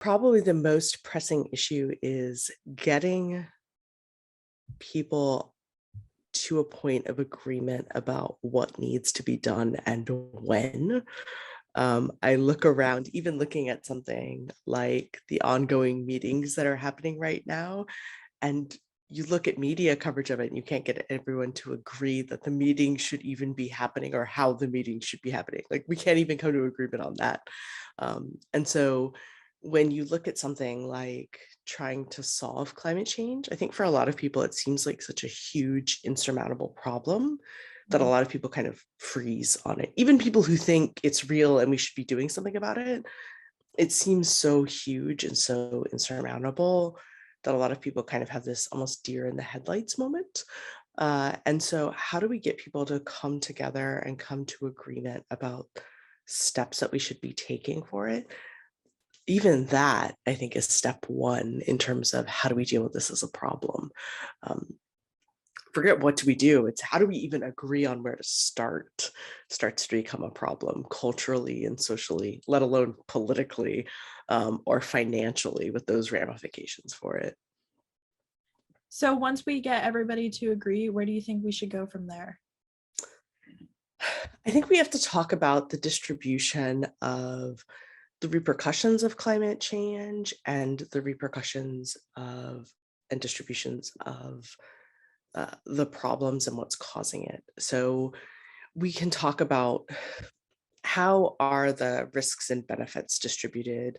Probably the most pressing issue is getting people to a point of agreement about what needs to be done and when. I look around, even looking at something like the ongoing meetings that are happening right now, and you look at media coverage of it and you can't get everyone to agree that the meeting should even be happening or how the meeting should be happening. Like we can't even come to agreement on that. And so when you look at something like trying to solve climate change, I think for a lot of people, it seems like such a huge insurmountable problem that a Mhm. lot of people kind of freeze on it. Even people who think it's real and we should be doing something about it, it seems so huge and so insurmountable that a lot of people kind of have this almost deer in the headlights moment. And so, how do we get people to come together and come to agreement about steps that we should be taking for it? Even that, I think, is step one in terms of how do we deal with this as a problem. Um, Forget what do we do, it's how do we even agree on where to start starts to become a problem culturally and socially, let alone politically, or financially with those ramifications for it. So once we get everybody to agree, where do you think we should go from there? I think we have to talk about the distribution of the repercussions of climate change and the repercussions of and distributions of the problems and what's causing it. So we can talk about how are the risks and benefits distributed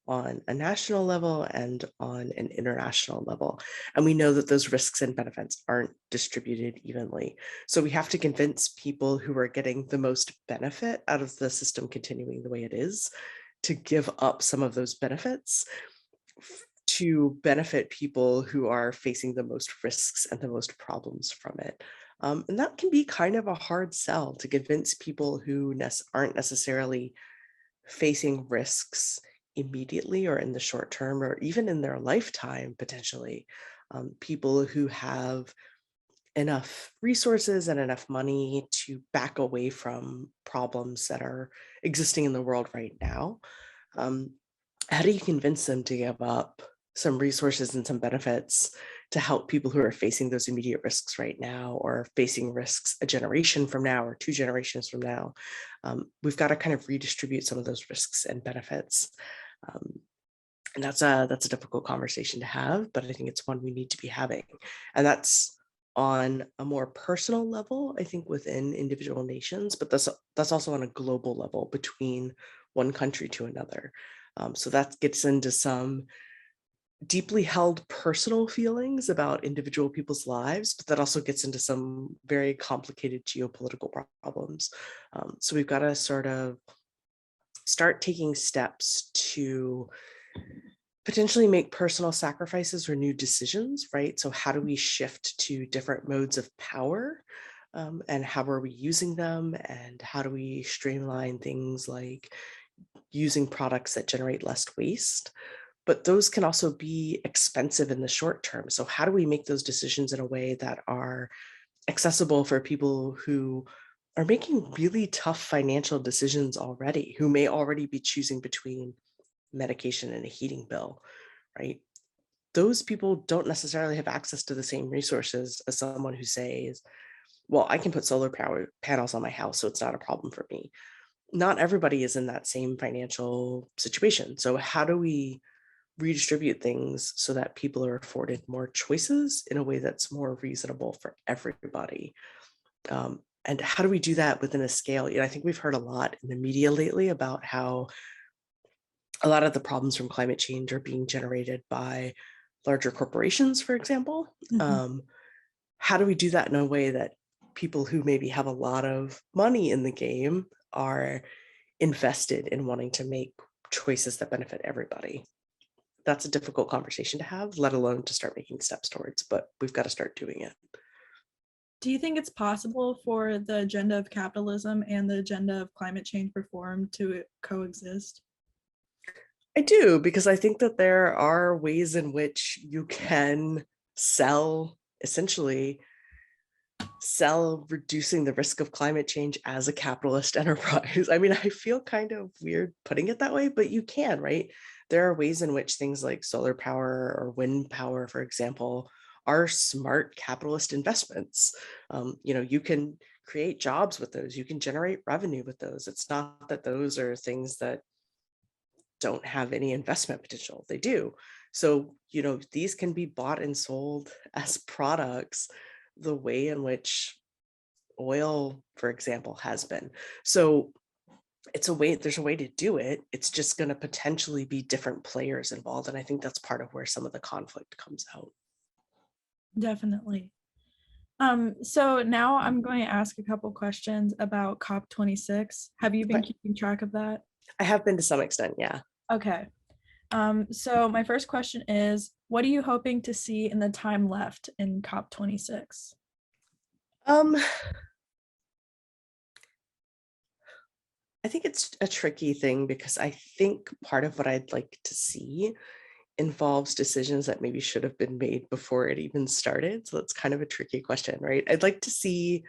on a national level and on an international level. And we know that those risks and benefits aren't distributed evenly. So we have to convince people who are getting the most benefit out of the system continuing the way it is to give up some of those benefits to benefit people who are facing the most risks and the most problems from it. And that can be kind of a hard sell to convince people who aren't necessarily facing risks immediately or in the short term or even in their lifetime, potentially. People who have enough resources and enough money to back away from problems that are existing in the world right now. Um, how do you convince them to give up some resources and some benefits to help people who are facing those immediate risks right now or facing risks a generation from now or two generations from now? We've got to kind of redistribute some of those risks and benefits. Um, and that's a difficult conversation to have, but I think it's one we need to be having. And that's on a more personal level, I think, within individual nations, but that's also on a global level between one country to another. So that gets into some deeply held personal feelings about individual people's lives, but that also gets into some very complicated geopolitical problems. So we've got to sort of start taking steps to potentially make personal sacrifices or new decisions, right? So, how do we shift to different modes of power? And how are we using them? And how do we streamline things like using products that generate less waste? But those can also be expensive in the short term. So, how do we make those decisions in a way that are accessible for people who are making really tough financial decisions already, who may already be choosing between medication and a heating bill, right? Those people don't necessarily have access to the same resources as someone who says, well, I can put solar power panels on my house, so it's not a problem for me. Not everybody is in that same financial situation. So, how do we redistribute things so that people are afforded more choices in a way that's more reasonable for everybody? And how do we do that within a scale? I think we've heard a lot in the media lately about how a lot of the problems from climate change are being generated by larger corporations, for example. Mhm. Um, how do we do that in a way that people who maybe have a lot of money in the game are invested in wanting to make choices that benefit everybody? That's a difficult conversation to have, let alone to start making steps towards, but we've got to start doing it. Do you think it's possible for the agenda of capitalism and the agenda of climate change reform to coexist? I do, because I think that there are ways in which you can sell essentially sell reducing the risk of climate change as a capitalist enterprise. I mean, I feel kind of weird putting it that way, but you can, right? There are ways in which things like solar power or wind power, for example, are smart capitalist investments. You can create jobs with those, you can generate revenue with those. It's not that those are things that don't have any investment potential. They do. So, these can be bought and sold as products the way in which oil, for example, has been. So there's a way to do it. It's just going to potentially be different players involved. And I think that's part of where some of the conflict comes out. Definitely. So now I'm going to ask a couple questions about COP26. Have you been But keeping track of that? I have been to some extent, yeah. Okay. So my first question is, what are you hoping to see in the time left in COP26? Um, I think it's a tricky thing because I think part of what I'd like to see involves decisions that maybe should have been made before it even started. So that's kind of a tricky question, right? I'd like to see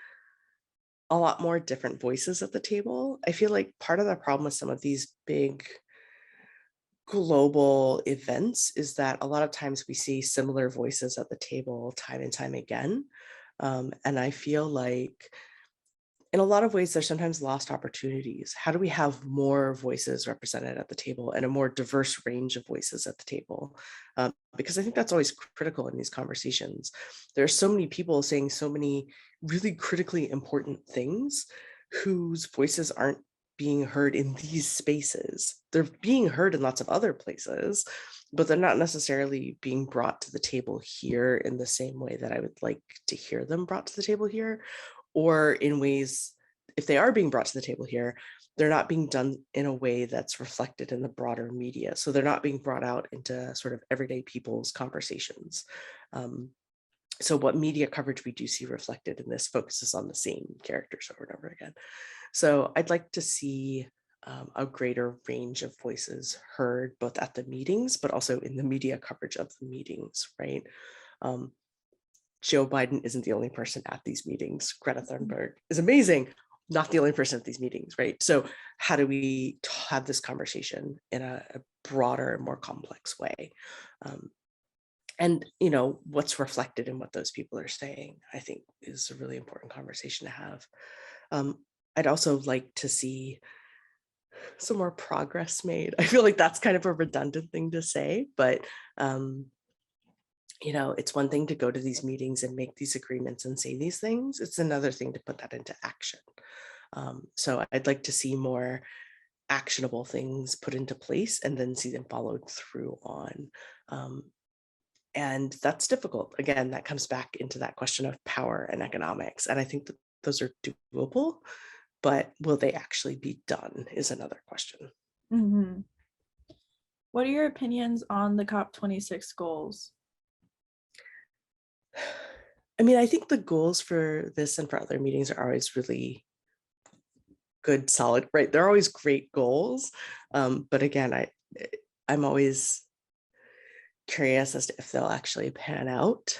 a lot more different voices at the table. I feel like part of the problem with some of these big global events is that a lot of times we see similar voices at the table time and time again. And I feel like in a lot of ways, there's sometimes lost opportunities. How do we have more voices represented at the table and a more diverse range of voices at the table? Because I think that's always critical in these conversations. There are so many people saying so many really critically important things whose voices aren't being heard in these spaces. They're being heard in lots of other places, but they're not necessarily being brought to the table here in the same way that I would like to hear them brought to the table here, or in ways, if they are being brought to the table here, they're not being done in a way that's reflected in the broader media. So they're not being brought out into sort of everyday people's conversations. So what media coverage we do see reflected in this focuses on the same characters over and over again. So I'd like to see a greater range of voices heard both at the meetings, but also in the media coverage of the meetings, right? Joe Biden isn't the only person at these meetings. Greta Thunberg is amazing, not the only person at these meetings, right? So how do we have this conversation in a broader and more complex way? And what's reflected in what those people are saying, I think, is a really important conversation to have. I'd also like to see some more progress made. I feel like that's kind of a redundant thing to say, but it's one thing to go to these meetings and make these agreements and say these things. It's another thing to put that into action. So I'd like to see more actionable things put into place and then see them followed through on. And that's difficult. Again, that comes back into that question of power and economics. And I think that those are doable, but will they actually be done is another question. Mm-hmm. What are your opinions on the COP26 goals? I mean, I think the goals for this and for other meetings are always really good, solid, right? They're always great goals. But again, I'm always curious as to if they'll actually pan out.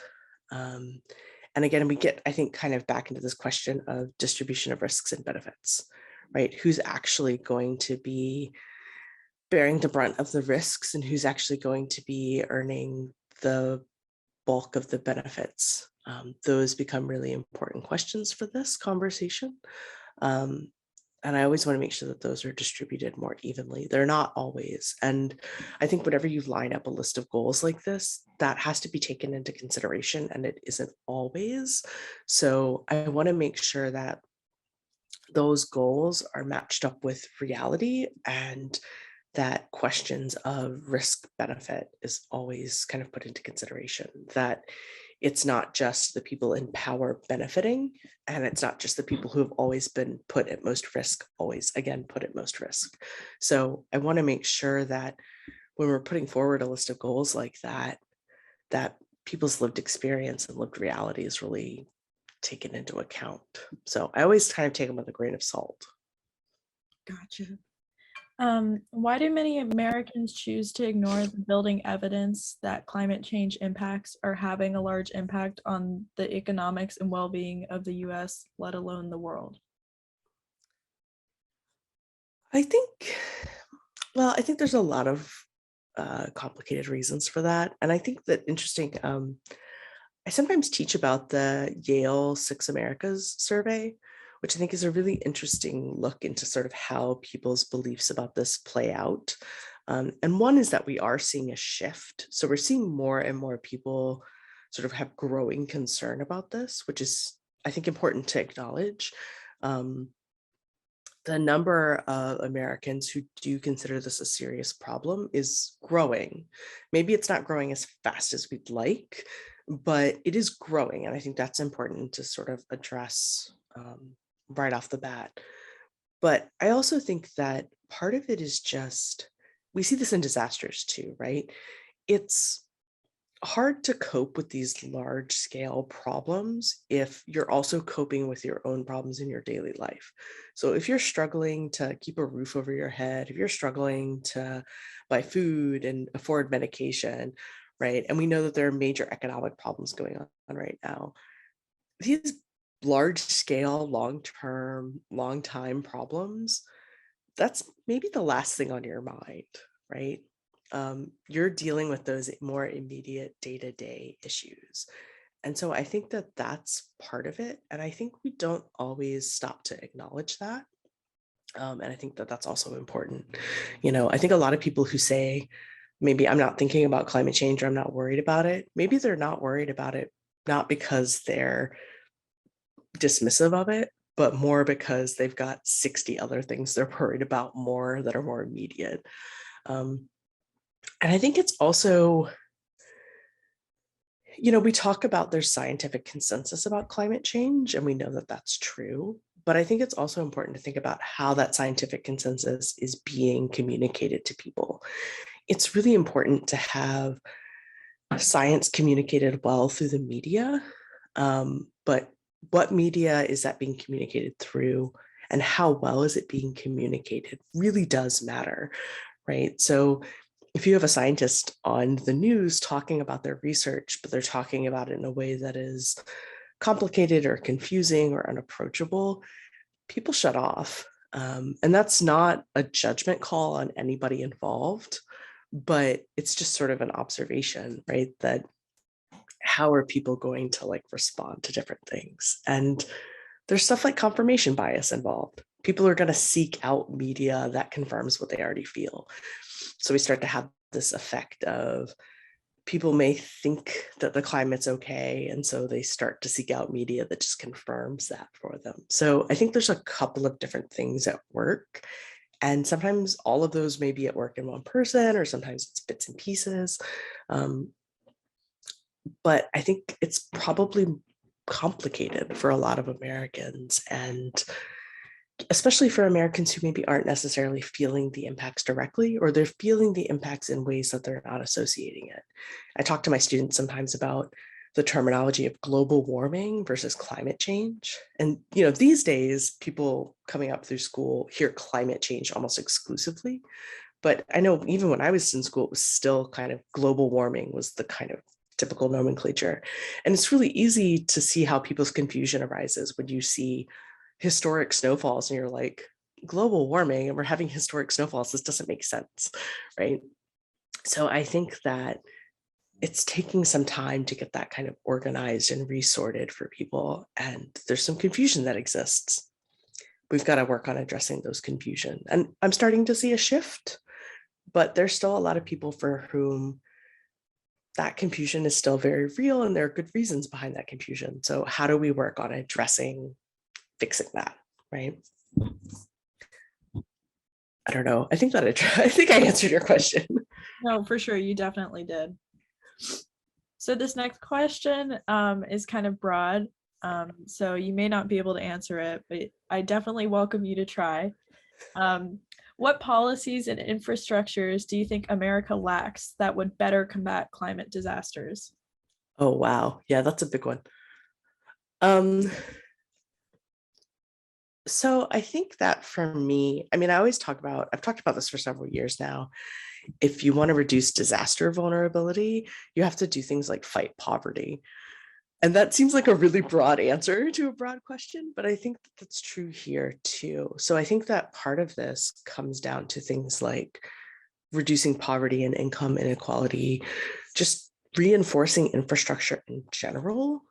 And again, we get, I think, kind of back into this question of distribution of risks and benefits, right? Who's actually going to be bearing the brunt of the risks and who's actually going to be earning the bulk of the benefits? Those become really important questions for this conversation. And I always want to make sure that those are distributed more evenly. They're not always. And I think whenever you line up a list of goals like this, that has to be taken into consideration, and it isn't always. So I want to make sure that those goals are matched up with reality, and that questions of risk benefit is always kind of put into consideration, that it's not just the people in power benefiting, and it's not just the people who have always been put at most risk, always again put at most risk. So I want to make sure that when we're putting forward a list of goals like that, that people's lived experience and lived reality is really taken into account. So I always kind of take them with a grain of salt. Gotcha. Why do many Americans choose to ignore the building evidence that climate change impacts are having a large impact on the economics and well-being of the US, let alone the world? I think, well, I think there's a lot of complicated reasons for that. And I think that interesting, I sometimes teach about the Yale Six Americas survey, which I think is a really interesting look into sort of how people's beliefs about this play out. And one is that we are seeing a shift. So we're seeing more and more people sort of have growing concern about this, which is, I think, important to acknowledge. Um, the number of Americans who do consider this a serious problem is growing. Maybe it's not growing as fast as we'd like, but it is growing. And I think that's important to sort of address right off the bat. But I also think that part of it is just, we see this in disasters too, right? It's hard to cope with these large scale problems if you're also coping with your own problems in your daily life. So if you're struggling to keep a roof over your head, if you're struggling to buy food and afford medication, right? And we know that there are major economic problems going on right now. These large scale, long term, long time problems, that's maybe the last thing on your mind, right? You're dealing with those more immediate day-to-day issues. And so I think that that's part of it. And I think we don't always stop to acknowledge that. And I think that that's also important. I think a lot of people who say, maybe I'm not thinking about climate change or I'm not worried about it, maybe they're not worried about it, not because they're dismissive of it, but more because they've got 60 other things they're worried about more that are more immediate. Um, and I think it's also, we talk about there's scientific consensus about climate change, and we know that that's true. But I think it's also important to think about how that scientific consensus is being communicated to people. It's really important to have science communicated well through the media, but what media is that being communicated through, and how well is it being communicated really does matter, right? So if you have a scientist on the news talking about their research, but they're talking about it in a way that is complicated or confusing or unapproachable, people shut off. And that's not a judgment call on anybody involved, but it's just sort of an observation, right? That how are people going to respond to different things? And there's stuff like confirmation bias involved. People are going to seek out media that confirms what they already feel. So we start to have this effect of people may think that the climate's okay, and so they start to seek out media that just confirms that for them. So I think there's a couple of different things at work. And sometimes all of those may be at work in one person, or sometimes it's bits and pieces. But I think it's probably complicated for a lot of Americans, and especially for Americans who maybe aren't necessarily feeling the impacts directly, or they're feeling the impacts in ways that they're not associating it. I talk to my students sometimes about the terminology of global warming versus climate change. And these days, people coming up through school hear climate change almost exclusively. But I know even when I was in school, it was still kind of global warming was the kind of typical nomenclature. And it's really easy to see how people's confusion arises when you see historic snowfalls and you're like, global warming and we're having historic snowfalls. This doesn't make sense, right? So I think that it's taking some time to get that kind of organized and resorted for people. And there's some confusion that exists. We've got to work on addressing those confusion. And I'm starting to see a shift, but there's still a lot of people for whom that confusion is still very real, and there are good reasons behind that confusion. So how do we work on fixing that, right? I don't know. I think I think I answered your question. No, for sure, you definitely did. So this next question is kind of broad, so you may not be able to answer it, but I definitely welcome you to try. What policies and infrastructures do you think America lacks that would better combat climate disasters? Oh, wow. Yeah, that's a big one. Um, So I think that for me, I mean, I've talked about this for several years now. If you want to reduce disaster vulnerability, you have to do things like fight poverty. And that seems like a really broad answer to a broad question, but I think that that's true here too. So I think that part of this comes down to things like reducing poverty and income inequality, just reinforcing infrastructure in general,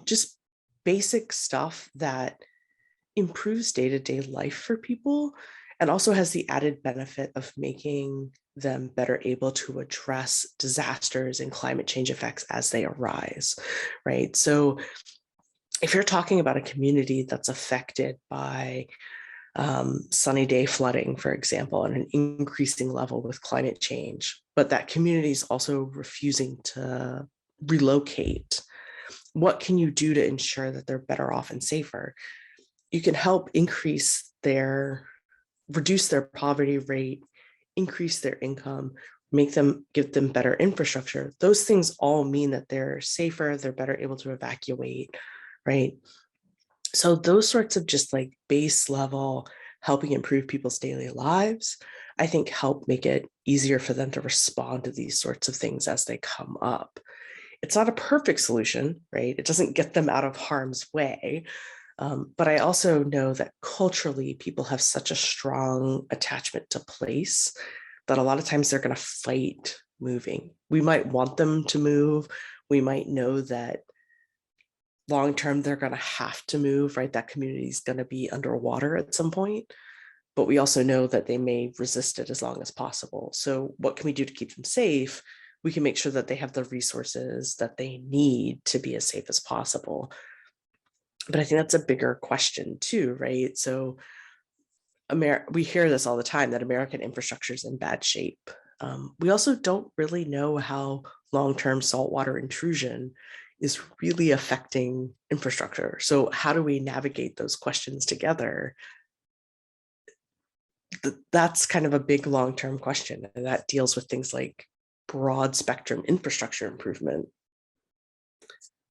just basic stuff that improves day-to-day life for people and also has the added benefit of making them better able to address disasters and climate change effects as they arise, right? So if you're talking about a community that's affected by sunny day flooding, for example, on an increasing level with climate change, but that community is also refusing to relocate, what can you do to ensure that they're better off and safer? You can help reduce their poverty rate, increase their income, give them better infrastructure. Those things all mean that they're safer, they're better able to evacuate, right? So those sorts of just like base level helping improve people's daily lives, I think help make it easier for them to respond to these sorts of things as they come up. It's not a perfect solution, right? It doesn't get them out of harm's way. But I also know that culturally, people have such a strong attachment to place that a lot of times they're going to fight moving. We might want them to move. We might know that long term they're going to have to move, right? That community is going to be underwater at some point. But we also know that they may resist it as long as possible. So, what can we do to keep them safe? We can make sure that they have the resources that they need to be as safe as possible. But I think that's a bigger question too, right? So we hear this all the time that American infrastructure is in bad shape. We also don't really know how long-term saltwater intrusion is really affecting infrastructure. So how do we navigate those questions together? That's kind of a big long-term question, and that deals with things like broad spectrum infrastructure improvement.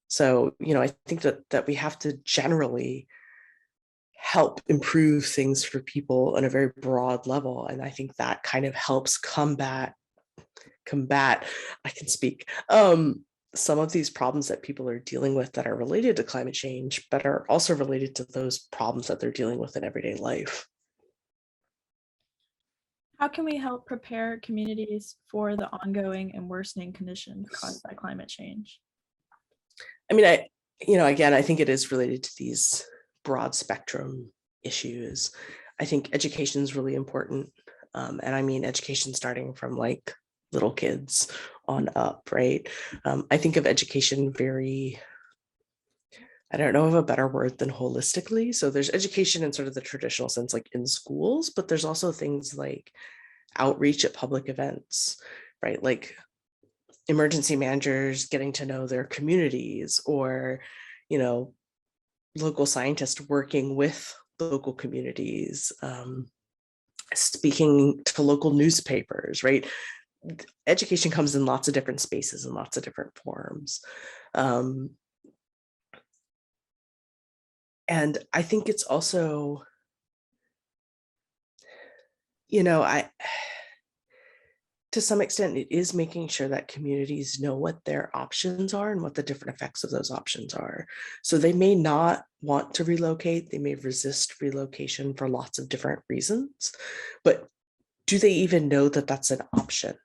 So, I think that we have to generally help improve things for people on a very broad level. And I think that kind of helps combat, I can speak, some of these problems that people are dealing with that are related to climate change, but are also related to those problems that they're dealing with in everyday life. How can we help prepare communities for the ongoing and worsening conditions caused by climate change? I mean, again, I think it is related to these broad spectrum issues. I think education is really important. And I mean, education starting from like little kids on up, right? I think of education I don't know of a better word than holistically. So there's education in sort of the traditional sense, like in schools, but there's also things like outreach at public events, right? Like emergency managers getting to know their communities, or, local scientists working with local communities, speaking to local newspapers, right? Education comes in lots of different spaces and lots of different forms. And I think it's also, I to some extent, it is making sure that communities know what their options are and what the different effects of those options are. So they may not want to relocate, they may resist relocation for lots of different reasons, but do they even know that that's an option,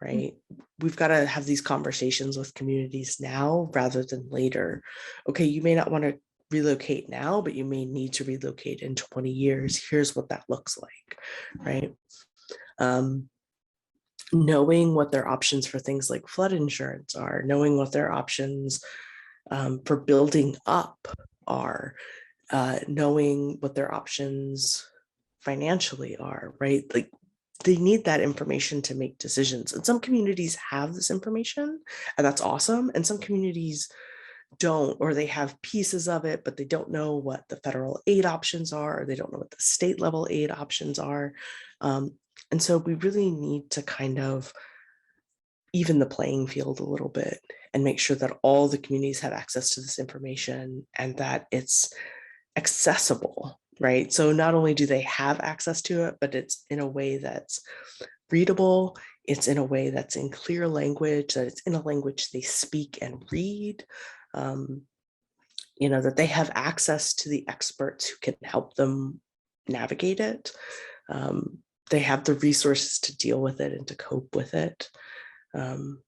right? We've got to have these conversations with communities now rather than later. Okay, you may not want to relocate now, but you may need to relocate in 20 years. Here's what that looks like, right? Knowing what their options for things like flood insurance are, knowing what their options for building up are, knowing what their options financially are, right? Like they need that information to make decisions. And some communities have this information, and that's awesome. And some communities don't, or they have pieces of it, but they don't know what the federal aid options are, or they don't know what the state level aid options are. And so we really need to kind of even the playing field a little bit and make sure that all the communities have access to this information and that it's accessible, right? So not only do they have access to it, but it's in a way that's readable, it's in a way that's in clear language, that it's in a language they speak and read, um, that they have access to the experts who can help them navigate it. Um, they have the resources to deal with it and to cope with it. Um,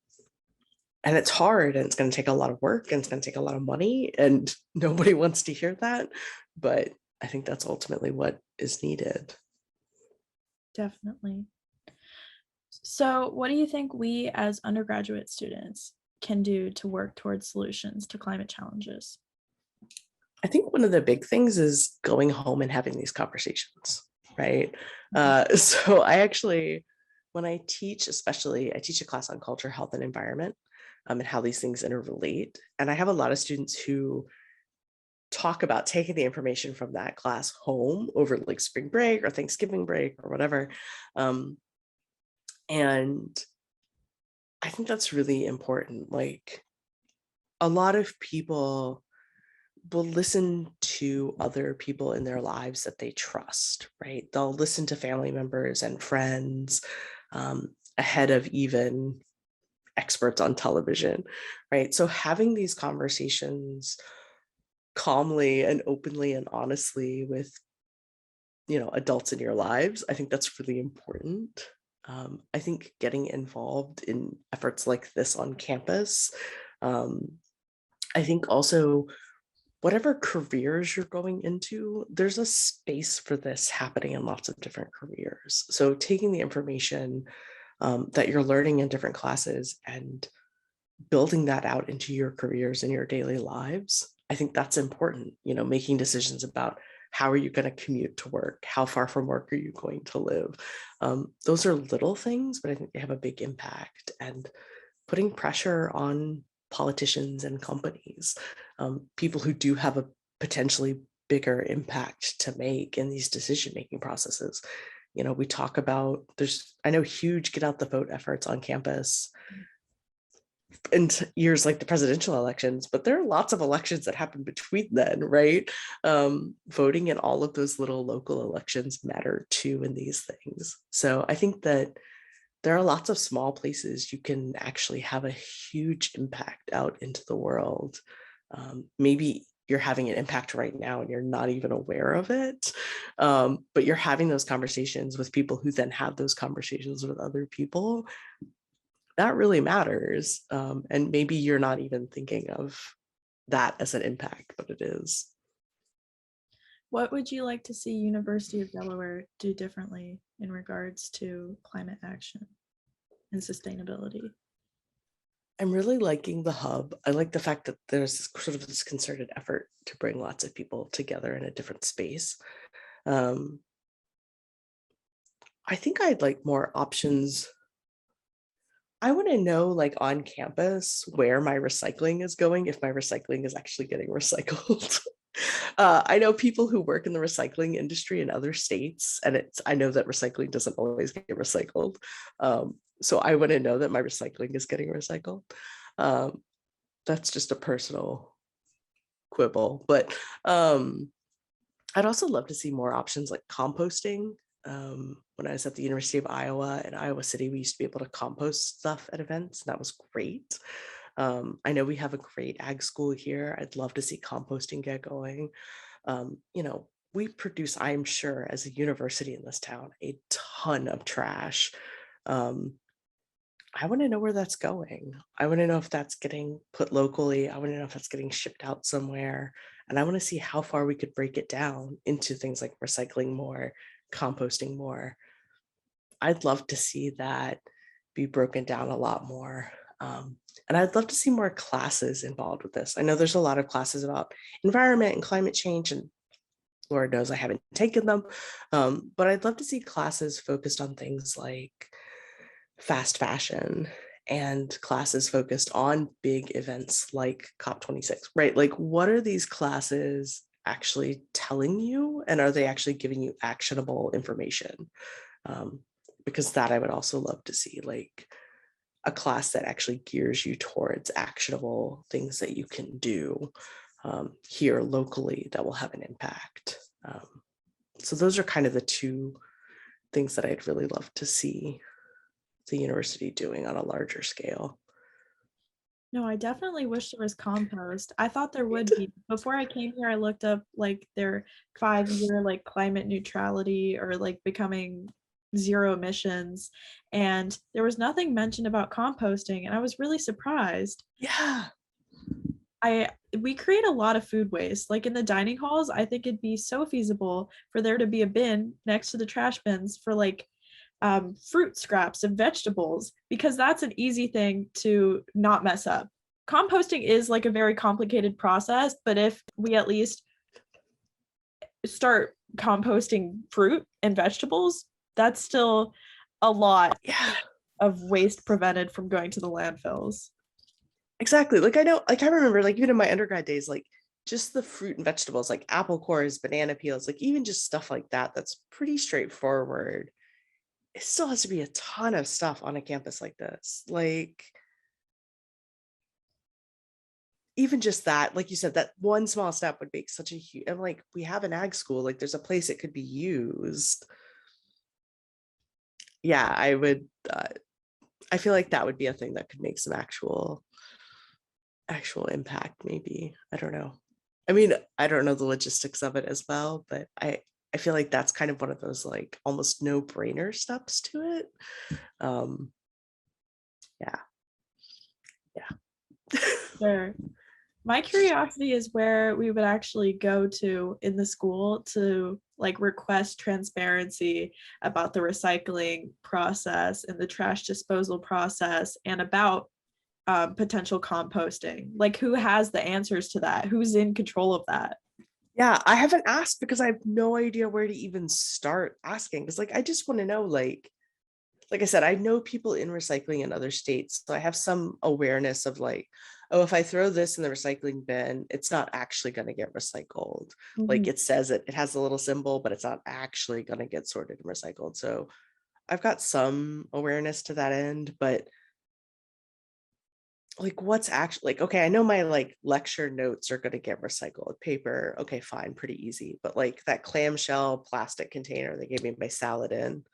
and it's hard and it's going to take a lot of work and it's going to take a lot of money and nobody wants to hear that. But I think that's ultimately what is needed. Definitely. So, what do you think we as undergraduate students can do to work towards solutions to climate challenges? I think one of the big things is going home and having these conversations, right? So I actually, when I teach, especially, I teach a class on culture, health, and environment, and how these things interrelate. And I have a lot of students who talk about taking the information from that class home over like spring break or Thanksgiving break or whatever. And I think that's really important. Like a lot of people will listen to other people in their lives that they trust, right? They'll listen to family members and friends ahead of even experts on television, right? So having these conversations calmly and openly and honestly with adults in your lives, I think that's really important. I think getting involved in efforts like this on campus, I think also whatever careers you're going into, there's a space for this happening in lots of different careers. So taking the information that you're learning in different classes and building that out into your careers and your daily lives, I think that's important. Making decisions about how are you going to commute to work? How far from work are you going to live? Those are little things, but I think they have a big impact. And putting pressure on politicians and companies, people who do have a potentially bigger impact to make in these decision-making processes. We talk about, I know huge get out the vote efforts on campus in years like the presidential elections, but there are lots of elections that happen between then, right? Voting in all of those little local elections matter too in these things. So I think that there are lots of small places you can actually have a huge impact out into the world. Maybe you're having an impact right now and you're not even aware of it, but you're having those conversations with people who then have those conversations with other people. That really matters. And maybe you're not even thinking of that as an impact, but it is. What would you like to see University of Delaware do differently in regards to climate action and sustainability? I'm really liking the hub. I like the fact that there's sort of this concerted effort to bring lots of people together in a different space. Um, I think I'd like more options. I want to know, like on campus, where my recycling is going, if my recycling is actually getting recycled. I know people who work in the recycling industry in other states, and I know that recycling doesn't always get recycled. So I want to know that my recycling is getting recycled. That's just a personal quibble, but I'd also love to see more options like composting. When I was at the University of Iowa in Iowa City, we used to be able to compost stuff at events, and that was great. I know we have a great ag school here. I'd love to see composting get going. We produce, I'm sure, as a university in this town, a ton of trash. I want to know where that's going. I want to know if that's getting put locally. I want to know if that's getting shipped out somewhere. And I want to see how far we could break it down into things like recycling more, composting more. I'd love to see that be broken down a lot more. And I'd love to see more classes involved with this. I know there's a lot of classes about environment and climate change, and Lord knows I haven't taken them. But I'd love to see classes focused on things like fast fashion and classes focused on big events like COP26, right? Like, what are these classes actually telling you? And are they actually giving you actionable information? Because that I would also love to see, like a class that actually gears you towards actionable things that you can do here locally that will have an impact. So those are kind of the two things that I'd really love to see the university doing on a larger scale. No, I definitely wish there was compost. I thought there would be. Before I came here, I looked up like their 5-year like climate neutrality or like becoming zero emissions, and there was nothing mentioned about composting, and I was really surprised. Yeah. I we create a lot of food waste. Like in the dining halls, I think it'd be so feasible for there to be a bin next to the trash bins for like fruit scraps and vegetables, because that's an easy thing to not mess up. Composting is like a very complicated process, but if we at least start composting fruit and vegetables, that's still a lot Yeah. of waste prevented from going to the landfills. Exactly. Like I know, like I remember, like even in my undergrad days, like just the fruit and vegetables, like apple cores, banana peels, like even just stuff like that, that's pretty straightforward. It still has to be a ton of stuff on a campus like this. Like even just that, like you said, that one small step would make such a huge, and like we have an ag school, like there's a place it could be used. Yeah, I would, I feel like that would be a thing that could make some actual impact, maybe. I don't know. I mean, I don't know the logistics of it as well, but I feel like that's kind of one of those like almost no-brainer steps to it. Um, yeah. Yeah. Sure. My curiosity is where we would actually go to in the school to like request transparency about the recycling process and the trash disposal process and about potential composting. Like, who has the answers to that? Who's in control of that? Yeah, I haven't asked because I have no idea where to even start asking. Because like I just want to know, like I said, I know people in recycling in other states. So I have some awareness of like, oh, if I throw this in the recycling bin, it's not actually going to get recycled. Like Mhm. it says it has a little symbol, but it's not actually going to get sorted and recycled. So I've got some awareness to that end, but like what's actually like, okay, I know my like lecture notes are going to get recycled. Paper, okay, fine, pretty easy. But like that clamshell plastic container they gave me my salad in,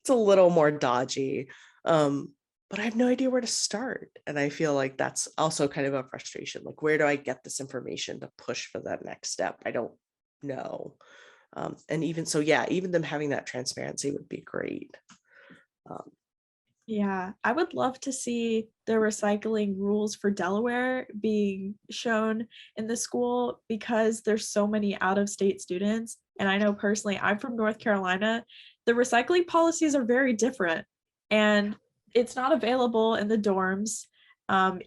it's a little more dodgy. But I have no idea where to start. And I feel like that's also kind of a frustration. Like, where do I get this information to push for that next step? I don't know. And even so, yeah, even them having that transparency would be great. Um, Yeah, I would love to see the recycling rules for Delaware being shown in the school because there's so many out of state students. And I know personally, I'm from North Carolina. The recycling policies are very different, and it's not available in the dorms,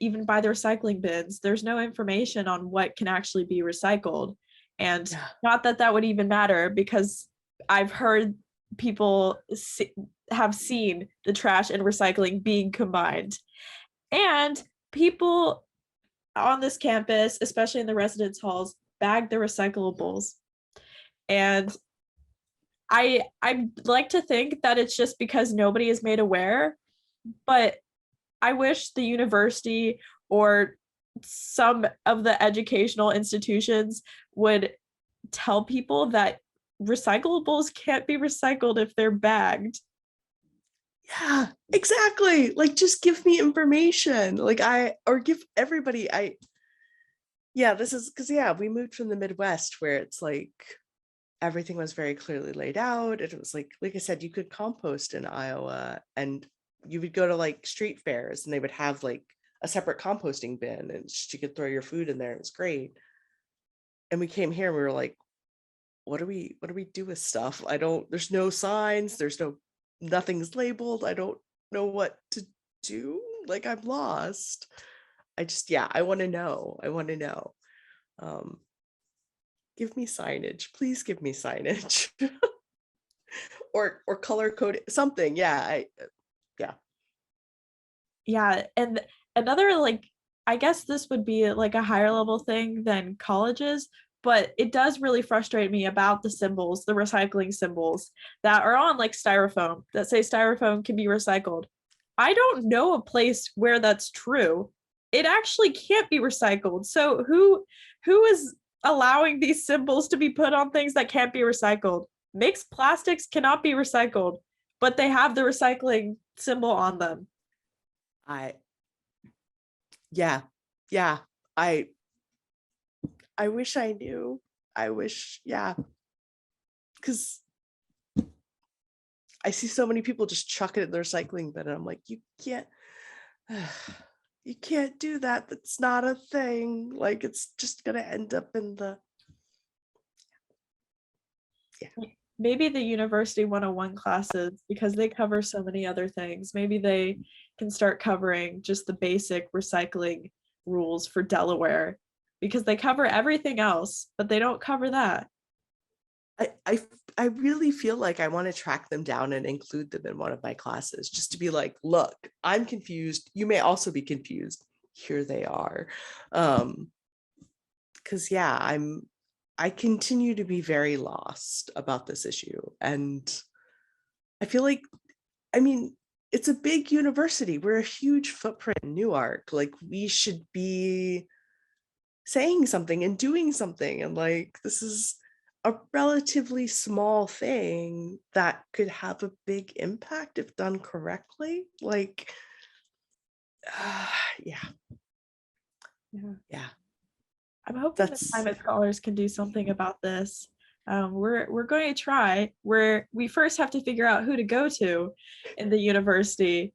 even by the recycling bins. There's no information on what can actually be recycled. And yeah, not that that would even matter because I've heard people have seen the trash and recycling being combined. And people on this campus, especially in the residence halls, bag their recyclables. And I like to think that it's just because nobody is made aware, but I wish the university or some of the educational institutions would tell people that recyclables can't be recycled if they're bagged. yeah, exactly. Like, just give me information. Like, or give everybody, yeah, this is because, yeah, we moved from the Midwest where it's like everything was very clearly laid out. It was like I said, you could compost in Iowa and you would go to like street fairs and they would have like a separate composting bin and you could throw your food in there. It was great. And we came here and we were like, what do we do with stuff? There's no signs, nothing's labeled. I don't know what to do. Like I'm lost. Yeah, I want to know. I want to know. Um, give me signage. Please give me signage. or color code something. Yeah, yeah. Yeah, and another like I guess this would be like a higher level thing than colleges, but it does really frustrate me about the symbols, the recycling symbols that are on like styrofoam that say styrofoam can be recycled. I don't know a place where that's true. It actually can't be recycled. So who is allowing these symbols to be put on things that can't be recycled. Mixed plastics cannot be recycled, but they have the recycling symbol on them. I yeah, yeah. I wish I knew. I wish, yeah. Because I see so many people just chuck it in the recycling bin, and I'm like, you can't do that. That's not a thing. Like, it's just gonna end up in the Maybe the University 101 classes, because they cover so many other things, maybe they can start covering just the basic recycling rules for Delaware, because they cover everything else, but they don't cover that. I really feel like I want to track them down and include them in one of my classes, just to be like, look, I'm confused. You may also be confused. Here they are. Because yeah, I continue to be very lost about this issue. And I feel like, I mean, it's a big university. We're a huge footprint in Newark. Like, we should be saying something and doing something. And like, this is a relatively small thing that could have a big impact if done correctly. Like, yeah, Yeah. yeah, I'm hoping the that's climate scholars can do something about this. We're going to try. We first have to figure out who to go to in the university.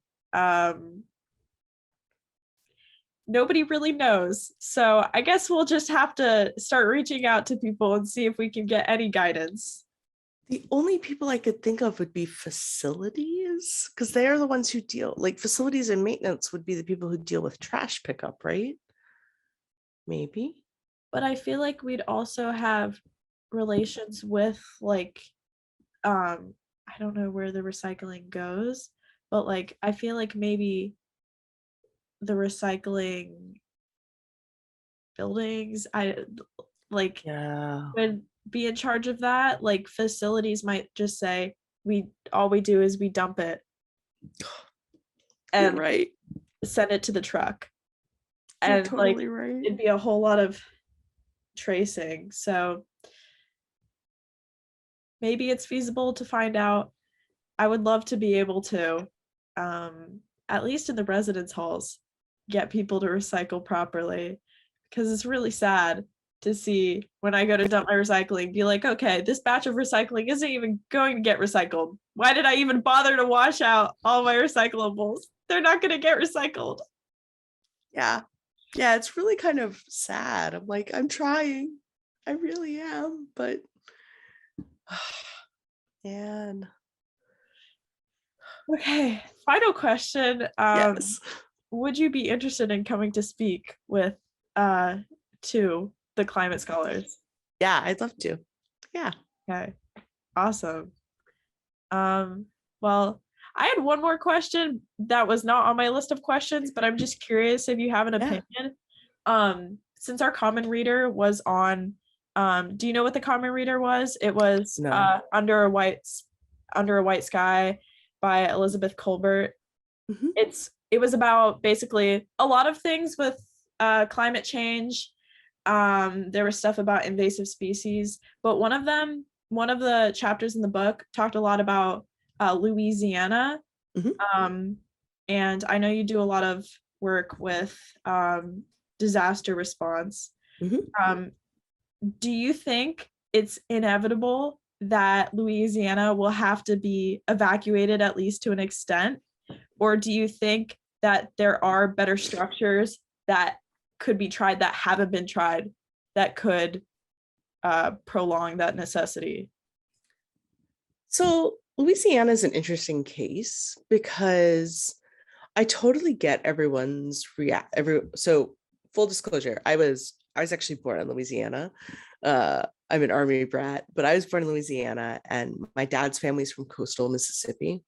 Nobody really knows, so I guess we'll just have to start reaching out to people and see if we can get any guidance. the only people I could think of would be facilities, because they are the ones who deal, like, facilities and maintenance would be the people who deal with trash pickup, right? Maybe. But I feel like we'd also have relations with like I don't know where the recycling goes, but like I feel like maybe the recycling buildings I like Yeah, would be in charge of that. Like facilities might just say we all we do is we dump it you're and right. send it to the truck. You're And like totally right. it'd be a whole lot of tracing. So maybe it's feasible to find out. I would love to be able to, at least in the residence halls, get people to recycle properly, because it's really sad to see when I go to dump my recycling, be like, okay, this batch of recycling isn't even going to get recycled. Why did I even bother to wash out all my recyclables? They're not going to get recycled. Yeah. Yeah, it's really kind of sad. I'm like, I'm trying. I really am, but man, Okay, final question. yes. Would you be interested in coming to speak with uh to the climate scholars? Yeah, I'd love to. Yeah. Okay, awesome. Well, I had one more question that was not on my list of questions, but I'm just curious if you have an Yeah. opinion. Since our common reader was on, do you know what the common reader was? It was No. Under a White Sky by Elizabeth Colbert. Mhm. It was about basically a lot of things with climate change. There was stuff about invasive species, but one of the chapters in the book talked a lot about Louisiana. Mhm. Um, and I know you do a lot of work with disaster response. Mhm. Um, do you think it's inevitable that Louisiana will have to be evacuated at least to an extent? Or do you think that there are better structures that could be tried that haven't been tried that could prolong that necessity? So Louisiana is an interesting case because I totally get everyone's react so full disclosure, I was actually born in Louisiana. I'm an army brat, but I was born in Louisiana and my dad's family's from coastal Mississippi.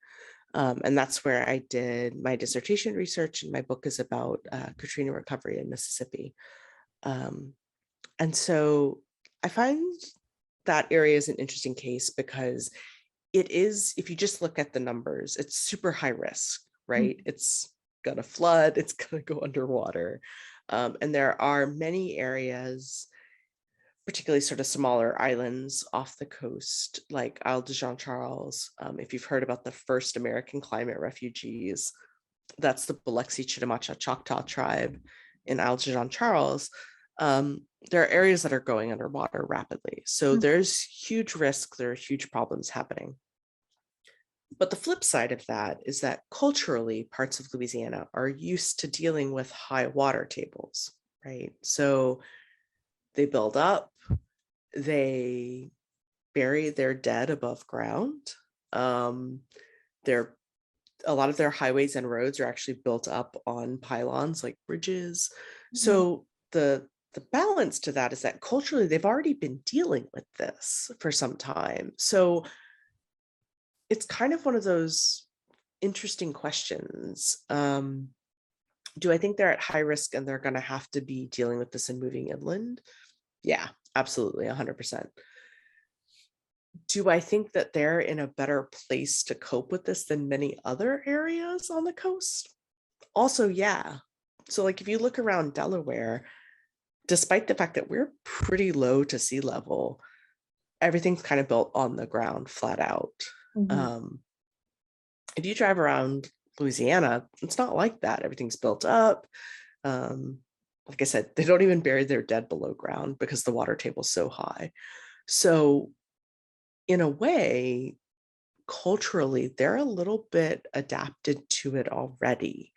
And that's where I did my dissertation research, and my book is about Katrina recovery in Mississippi. Um, and so I find that area is an interesting case because it is, if you just look at the numbers, it's super high risk, right? It's gonna flood, it's gonna go underwater. And there are many areas particularly sort of smaller islands off the coast, like Isle de Jean Charles. If you've heard about the first American climate refugees, that's the Biloxi Chitimacha Choctaw tribe in Isle de Jean Charles. There are areas that are going underwater rapidly. So there's huge risk, there are huge problems happening. But the flip side of that is that culturally, parts of Louisiana are used to dealing with high water tables, right? So they build up, they bury their dead above ground. They're a lot of their highways and roads are actually built up on pylons like bridges. So the balance to that is that culturally they've already been dealing with this for some time. So it's kind of one of those interesting questions. Do I think they're at high risk and they're going to have to be dealing with this and moving inland? Yeah, absolutely, 100%. Do I think that they're in a better place to cope with this than many other areas on the coast? Also, yeah. So, like, if you look around Delaware, despite the fact that we're pretty low to sea level, everything's kind of built on the ground, flat out. If you drive around Louisiana, it's not like that. Everything's built up. Like I said, they don't even bury their dead below ground because the water table's so high. So, in a way, culturally, they're a little bit adapted to it already.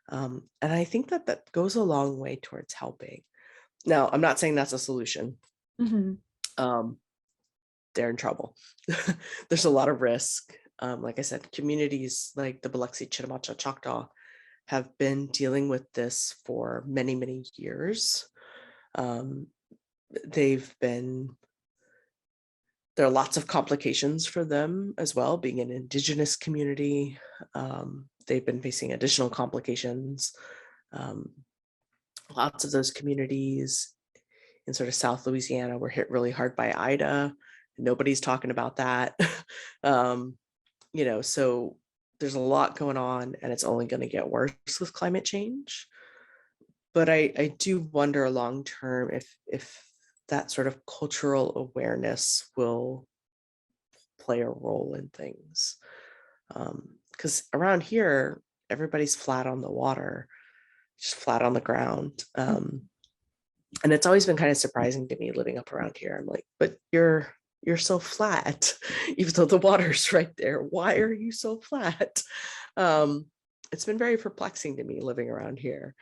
And I think that that goes a long way towards helping. Now, I'm not saying that's a solution. They're in trouble. There's a lot of risk. Like I said, communities like the Biloxi Chitimacha Choctaw have been dealing with this for many, many years. There are lots of complications for them as well, being an indigenous community. They've been facing additional complications. Lots of those communities in sort of South Louisiana were hit really hard by Ida. Nobody's talking about that. So there's a lot going on and it's only going to get worse with climate change. But I do wonder long term if that sort of cultural awareness will play a role in things. Because around here, everybody's flat on the water, just flat on the ground. And it's always been kind of surprising to me living up around here. I'm like, but you're so flat, even though the water's right there. Why are you so flat? It's been very perplexing to me living around here,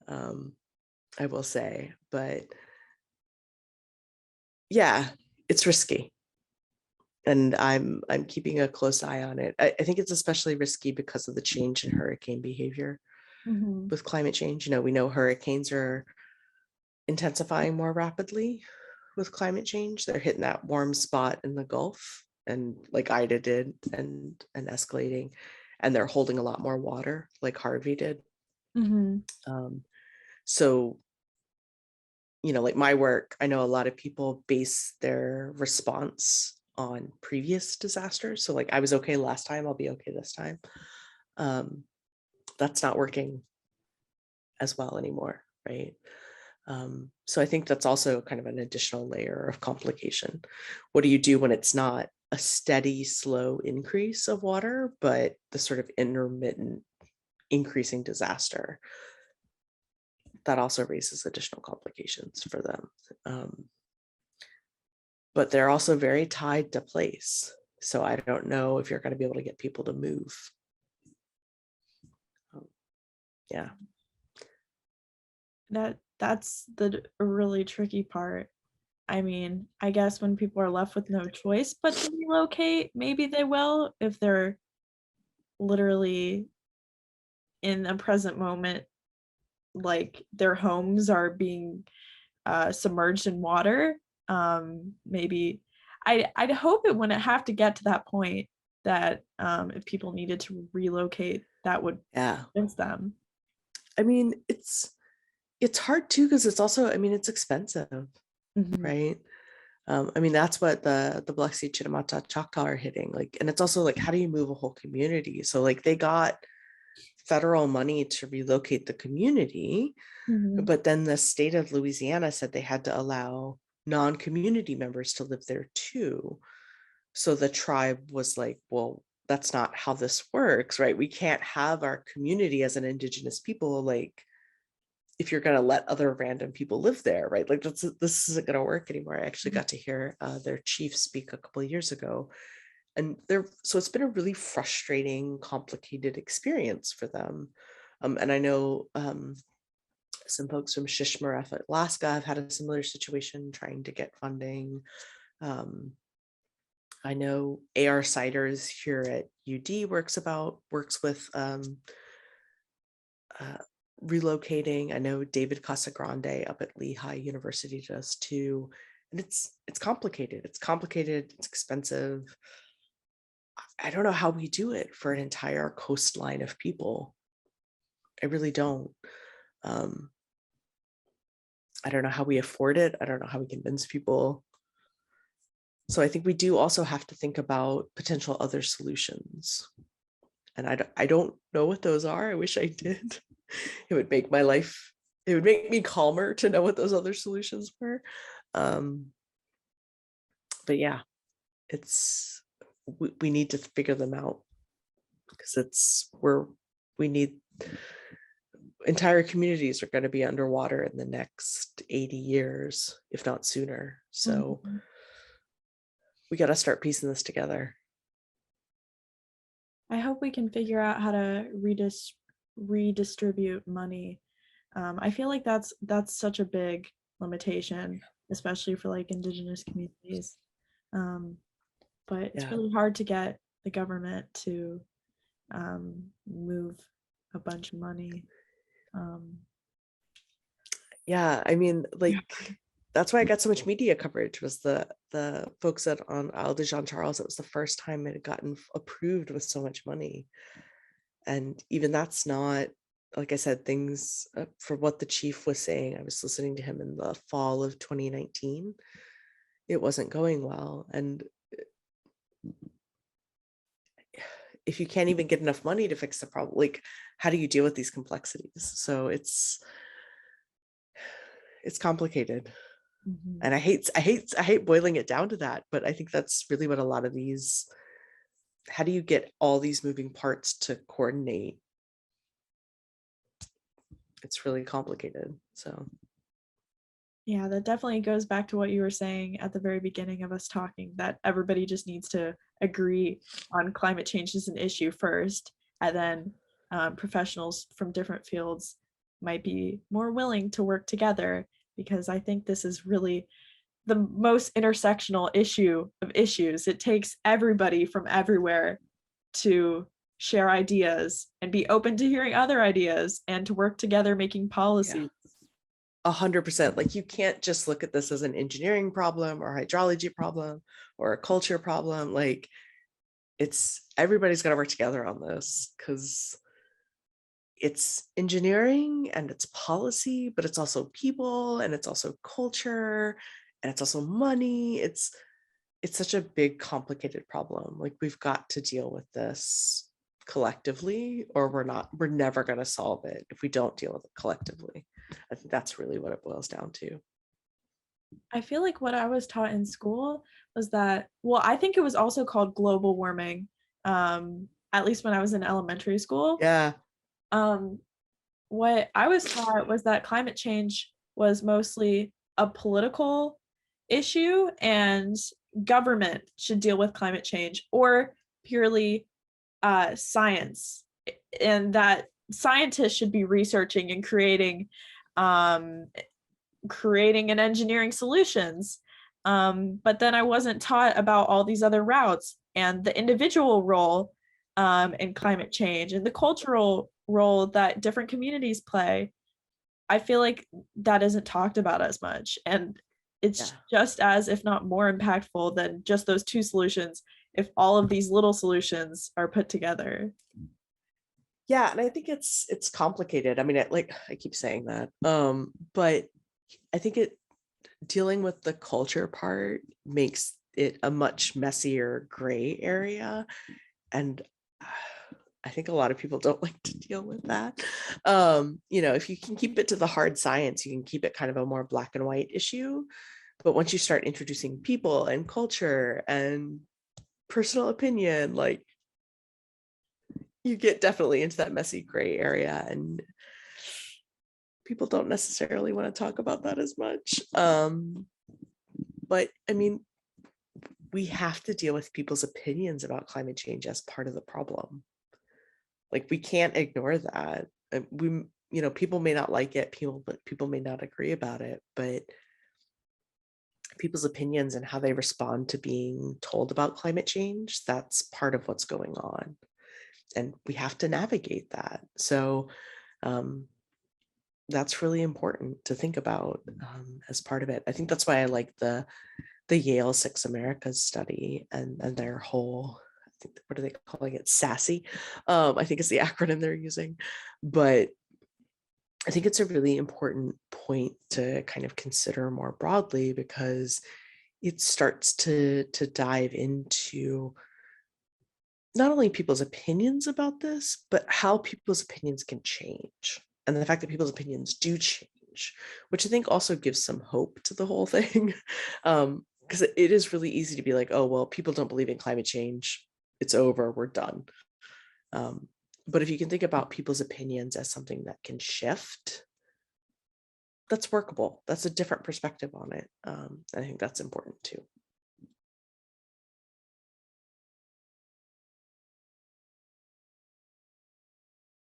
I will say. But yeah, it's risky. And I'm keeping a close eye on it. I think it's especially risky because of the change in hurricane behavior with climate change. We know hurricanes are intensifying more rapidly with climate change. They're hitting that warm spot in the Gulf, and like Ida did, and escalating, and they're holding a lot more water, like Harvey did. So, like my work, I know a lot of people base their response on previous disasters. So, like, I was okay last time, I'll be okay this time. That's not working as well anymore, right? So I think that's also kind of an additional layer of complication. What do you do when it's not a steady, slow increase of water, but the sort of intermittent increasing disaster? That also raises additional complications for them. But they're also very tied to place. So I don't know if you're going to be able to get people to move. Yeah. That's the really tricky part. I mean, I guess when people are left with no choice but to relocate, maybe they will if they're literally in a present moment, like their homes are being submerged in water. Maybe I'd hope it wouldn't have to get to that point that if people needed to relocate, that would convince them. I mean, it's hard too, because it's also, it's expensive, right? That's what the Biloxi Chitimacha Choctaw are hitting. Like, and it's also like, how do you move a whole community? So like they got federal money to relocate the community, but then the state of Louisiana said they had to allow non-community members to live there too. So the tribe was like, well, that's not how this works, right? We can't have our community as an indigenous people, like, if you're going to let other random people live there, right? Like this isn't going to work anymore. I actually got to hear their chief speak a couple of years ago, and so it's been a really frustrating, complicated experience for them. And I know some folks from Shishmaref, Alaska, have had a similar situation trying to get funding. I know AR Siders here at UD works with relocating. I know David Casagrande up at Lehigh University does too. And it's complicated. It's complicated. It's expensive. I don't know how we do it for an entire coastline of people. I really don't. I don't know how we afford it. I don't know how we convince people. So I think we do also have to think about potential other solutions. And I don't know what those are. I wish I did. It would make my life, it would make me calmer to know what those other solutions were. But yeah, we need to figure them out, because we need, entire communities are going to be underwater in the next 80 years, if not sooner. So we got to start piecing this together. I hope we can figure out how to redistribute money. I feel like that's such a big limitation, especially for like indigenous communities. But it's really hard to get the government to move a bunch of money. Yeah, I mean, like, that's why I got so much media coverage, was the folks on Isle de Jean Charles. It was the first time it had gotten approved with so much money. And even that's not, like I said, things for what the chief was saying. I was listening to him in the fall of 2019. It wasn't going well. And if you can't even get enough money to fix the problem, like, how do you deal with these complexities? So it's complicated. And I hate boiling it down to that, but I think that's really what a lot of these, how do you get all these moving parts to coordinate? It's really complicated. So yeah, that definitely goes back to what you were saying at the very beginning of us talking, that everybody just needs to agree on climate change as an issue first, and then professionals from different fields might be more willing to work together, because I think this is really the most intersectional issue of issues. It takes everybody from everywhere to share ideas and be open to hearing other ideas and to work together making policy. 100%. Like, you can't just look at this as an engineering problem or hydrology problem or a culture problem. Like, everybody's got to work together on this, because it's engineering and it's policy, but it's also people, and it's also culture, and it's also money. It's such a big, complicated problem. Like, we've got to deal with this collectively, or we're never going to solve it if we don't deal with it collectively. I think that's really what it boils down to. I feel like what I was taught in school was that, well, I think it was also called global warming, at least when I was in elementary school. Yeah. What I was taught was that climate change was mostly a political issue and government should deal with climate change, or purely science, and that scientists should be researching and creating and engineering solutions. But then I wasn't taught about all these other routes and the individual role in climate change and the cultural role that different communities play. I feel like that isn't talked about as much. And it's just as, if not more impactful than just those two solutions, if all of these little solutions are put together. Yeah, and I think it's complicated. I mean, I keep saying that, but I think dealing with the culture part makes it a much messier gray area, and I think a lot of people don't like to deal with that. If you can keep it to the hard science, you can keep it kind of a more black and white issue. But once you start introducing people and culture and personal opinion, like, you get definitely into that messy gray area, and people don't necessarily want to talk about that as much. But I mean, we have to deal with people's opinions about climate change as part of the problem. Like, we can't ignore that. People may not like it, people may not agree about it, but people's opinions and how they respond to being told about climate change, that's part of what's going on. And we have to navigate that. So that's really important to think about as part of it. I think that's why I like the Yale Six Americas study and their whole, I think, what are they calling it? SASSY. I think it's the acronym they're using. But I think it's a really important point to kind of consider more broadly, because it starts to dive into not only people's opinions about this, but how people's opinions can change. And the fact that people's opinions do change, which I think also gives some hope to the whole thing. Because it is really easy to be like, oh, well, people don't believe in climate change. It's over, we're done. But if you can think about people's opinions as something that can shift, that's workable. That's a different perspective on it. I think that's important too.